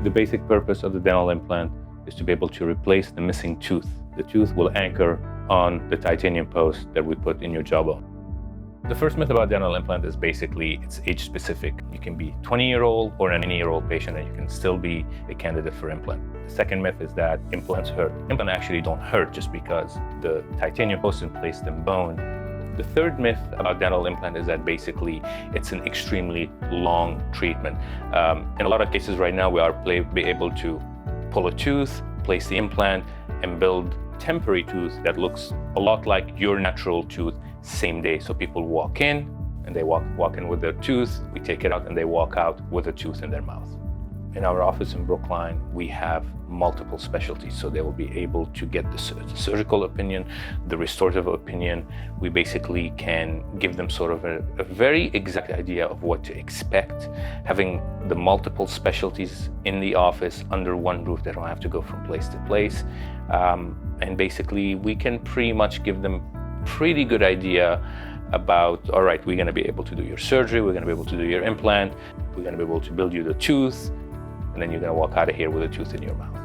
The basic purpose of the dental implant is to be able to replace the missing tooth. The tooth will anchor on the titanium post that we put in your jawbone. The first myth about dental implant is basically it's age specific. You can be 20-year-old or an 80-year-old patient and you can still be a candidate for implant. The second myth is that implants hurt. Implants actually don't hurt just because the titanium post is placed in bone. The third myth about dental implant is that basically it's an extremely long treatment. In a lot of cases right now, we are able to pull a tooth, place the implant, and build temporary tooth that looks a lot like your natural tooth same day. So people walk in and they walk in with their tooth, we take it out and they walk out with a tooth in their mouth. In our office in Brookline, we have multiple specialties, so they will be able to get the surgical opinion, the restorative opinion. We basically can give them sort of a very exact idea of what to expect. Having the multiple specialties in the office under one roof, they don't have to go from place to place. And basically, we can pretty much give them pretty good idea about, all right, we're gonna be able to do your surgery, we're gonna be able to do your implant, we're gonna be able to build you the tooth, and then you're gonna walk out of here with a tooth in your mouth.